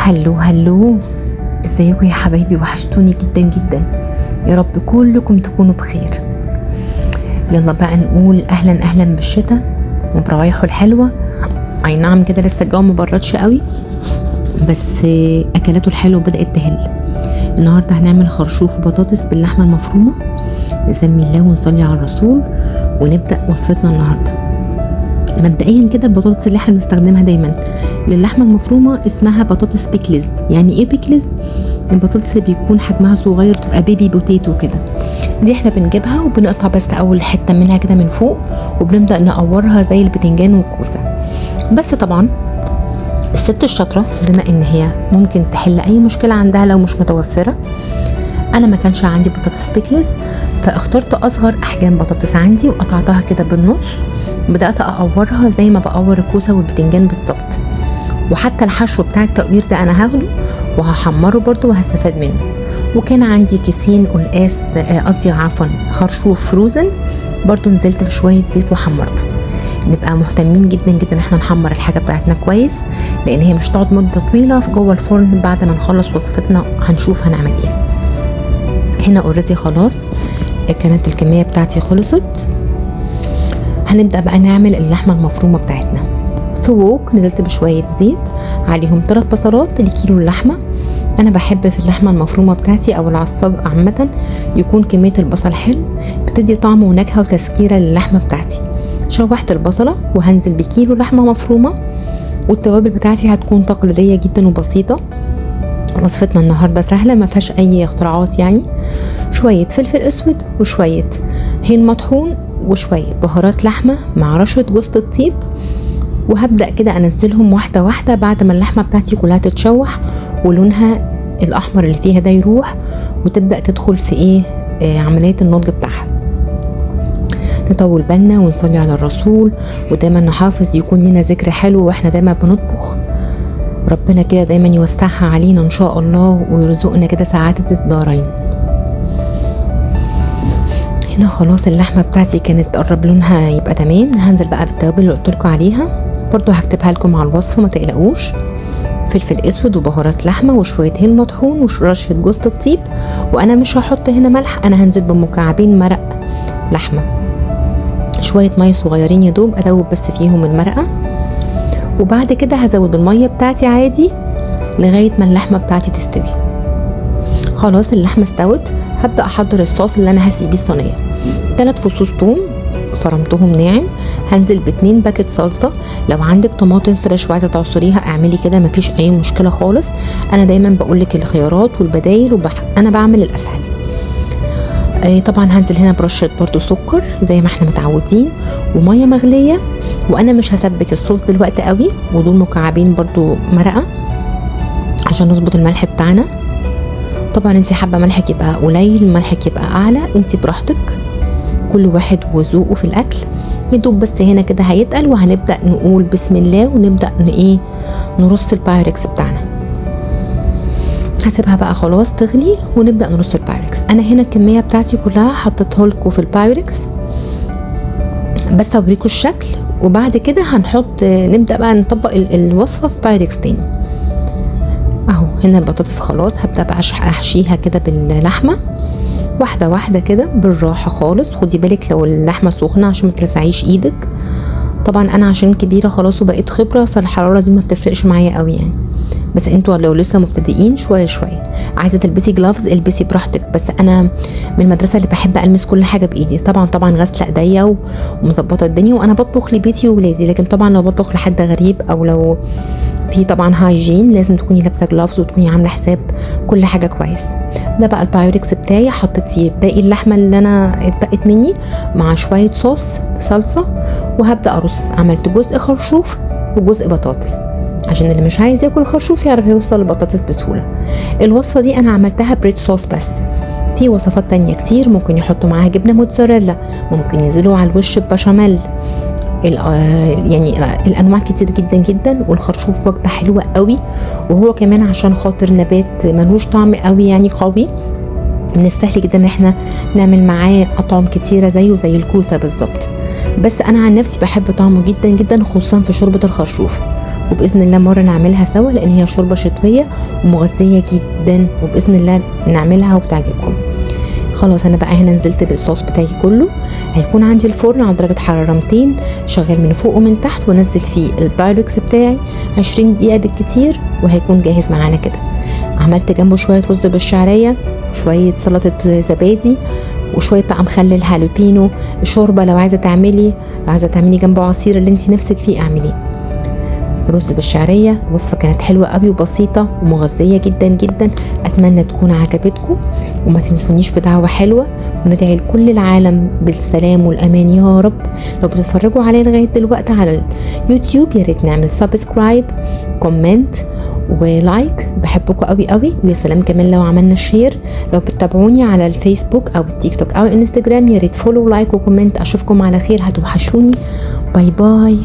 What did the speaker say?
هلو هلو، ازيكم يا حبايبي؟ وحشتوني جدا جدا. يا رب كلكم تكونوا بخير. يلا بقى نقول اهلا اهلا بالشتاء وبروايحه الحلوه. اي نعم كده لسه الجو مبردش قوي، بس اكلاته الحلوه بدات تهل. النهارده هنعمل خرشوف وبطاطس باللحمه المفرومه. نسمي الله ونصلي على الرسول ونبدا وصفتنا النهارده. مبدئيا كده البطاطس اللي احنا بنستخدمها دايما للحمه المفرومه اسمها بطاطس بيكلز. يعني ايه بيكلز؟ البطاطس اللي بيكون حجمها صغير، تبقى بيبي بوتيتو كده. دي احنا بنجيبها وبنقطع بس اول حته منها كده من فوق، وبنبدا نقورها زي البتنجان والكوسه. بس طبعا الست الشاطره بما ان هي ممكن تحل اي مشكله عندها لو مش متوفره، انا ما كانش عندي بطاطس بيكلز، فاخترت اصغر احجام بطاطس عندي وقطعتها كده بالنص، بدات اقورها زي ما بقور الكوسه والبتنجان بالظبط. وحتى الحشو بتاع التقوير ده انا هاخده وهحمره برده وهستفاد منه. وكان عندي كيسين قلقاس، قصدي عفوا خرشوف فروزن، برده نزلت في شويه زيت وحمرته. نبقى مهتمين جدا جدا احنا نحمر الحاجه بتاعتنا كويس، لان هي مش تقعد مده طويله في جوه الفرن. بعد ما نخلص وصفتنا هنشوف هنعمل ايه. هنا اوريدي خلاص كانت الكميه بتاعتي خلصت. هنبدا بقى نعمل اللحمه المفرومه بتاعتنا. في ووك نزلت بشويه زيت، عليهم 3 بصلات لكيلو اللحمه. انا بحب في اللحمه المفرومه بتاعتي او العصاج عامه يكون كميه البصل حلو، بتدي طعم ونكهه وتسكيره للحمه بتاعتي. شوحت البصله وهنزل بكيلو لحمه مفرومه، والتوابل بتاعتي هتكون تقليديه جدا وبسيطه. وصفتنا النهارده سهله ما فيهاش اي اختراعات يعني. شويه فلفل اسود وشويه هيل مطحون وشويه بهارات لحمه مع رشه جوز الطيب، وهبدا كده انزلهم واحده واحده بعد ما اللحمه بتاعتي كلها تتشوح ولونها الاحمر اللي فيها ده يروح، وتبدا تدخل في عمليه النضج بتاعها. نطول بالنا ونصلي على الرسول، ودايما نحافظ يكون لنا ذكر حلو واحنا دايما بنطبخ. ربنا كده دايما يوسعها علينا ان شاء الله ويرزقنا كده سعاده الدارين. هنا خلاص اللحمه بتاعتي كانت قرب لونها يبقى تمام. هنزل بقى بالتوابل اللي قلتلكوا عليها، برضو هكتبها لكم على الوصفه ما تقلقوش. فلفل اسود وبهارات لحمه وشويه هيل مطحون ورشه جوز الطيب. وانا مش هحط هنا ملح، انا هنزل بمكعبين مرق لحمه، شويه ميه صغيرين يا دوب ادوب بس فيهم المرقه. وبعد كده هزود الميه بتاعتي عادي لغايه ما اللحمه بتاعتي تستوي. خلاص اللحمه استوت، هبدا احضر الصوص اللي انا هسقي بيه الصينيه. 3 فصوص ثوم فرمتهم ناعم، هنزل ب2 باكت صلصه. لو عندك طماطم فريش وعايزه تعصريها اعملي كده، مفيش اي مشكله خالص. انا دايما بقولك الخيارات والبدايل انا بعمل الاسهل. طبعا هنزل هنا برشه برضو سكر زي ما احنا متعودين، وميه مغليه. وانا مش هسبك الصوص دلوقتي قوي، ودول مكعبين برضو مرقه عشان نظبط الملح بتاعنا. طبعا انت حابه ملحك يبقى قليل ملحك يبقى اعلى، انت براحتك، كل واحد وذوقه في الاكل. يدوب بس هنا كده هيتقل، وهنبدا نقول بسم الله ونبدا نرص البايركس بتاعنا. هسيبها بقى خلاص تغلي ونبدا نرص البايركس. انا هنا الكميه بتاعتي كلها حطيتها لكم في البايركس بس اوريكم الشكل، وبعد كده نبدا بقى نطبق الوصفه في بايركس تاني. اهو هنا البطاطس خلاص، هبدا بقى احشيها كده باللحمه واحده واحده كده بالراحه خالص. خدي بالك لو اللحمه سخنه عشان ما تلسعيش ايدك. طبعا انا عشان كبيره خلاص وبقيت خبره، فالحراره دي ما بتفرقش معايا قوي يعني. بس انتوا لو لسه مبتدئين شويه شويه، عايزه تلبسي جلافز البسي براحتك. بس انا من المدرسه اللي بحب المس كل حاجه بايدي. طبعا غاسله ايديا ومظبطه الدنيا، وانا بطبخ لبيتي وولادي. لكن طبعا لو بطبخ لحد غريب او لو في طبعا هايجين لازم تكوني لابسه جلافز وتكوني عامله حساب كل حاجه كويس. ده بقى البايركس بتاعي، حطيت فيه باقي اللحمه اللي انا اتبقت مني مع شويه صوص صلصه، وهبدا ارص. عملت جزء خرشوف وجزء بطاطس عشان اللي مش عايز ياكل خرشوف يعرف يوصل للبطاطس بسهوله. الوصفه دي انا عملتها بريد صوص بس. في وصفات تانية كتير ممكن يحطوا معاها جبنه موتزاريلا، ممكن ينزلوا على الوش ببشاميل. يعني الانواع كتير جدا جدا. والخرشوف وجبه حلوه قوي، وهو كمان عشان خاطر نبات ملوش طعم قوي يعني قوي، من السهل جدا ان احنا نعمل معاه اطعم كتيره زيه زي الكوسه بالظبط. بس انا عن نفسي بحب طعمه جدا جدا، خصوصا في شوربه الخرشوف، وباذن الله مره نعملها سوا لان هي شوربه شتويه ومغذيه جدا، وباذن الله نعملها وتعجبكم. خلاص انا بقى هنا نزلت بالصوص بتاعي كله. هيكون عندي الفرن على درجه حراره 200 شغال من فوق ومن تحت، وانزل فيه البايركس بتاعي 20 دقيقه بالكتير وهيكون جاهز معانا كده. عملت جنبه شويه رز بالشعريه، شويه سلطه زبادي، وشويه بقى مخلل هالوبينو، شوربه لو عايزه تعملي جنبه عصير اللي انت نفسك فيه اعمليه. رز بالشعريه وصفه كانت حلوه قوي وبسيطه ومغذيه جدا جدا. اتمنى تكون عجبتكم، وما تنسونيش بدعوه حلوه، وندعي لكل العالم بالسلام والامان يا رب. لو بتتفرجوا عليا لغايه دلوقتي على اليوتيوب يا ريت نعمل سبسكرايب، كومنت ولايك، بحبكم قوي قوي. ويا سلام كمان لو عملنا شير. لو بتتابعوني على الفيسبوك او التيك توك او الانستجرام يا ريت فولو لايك وكومنت. اشوفكم على خير، هتوحشوني. باي باي.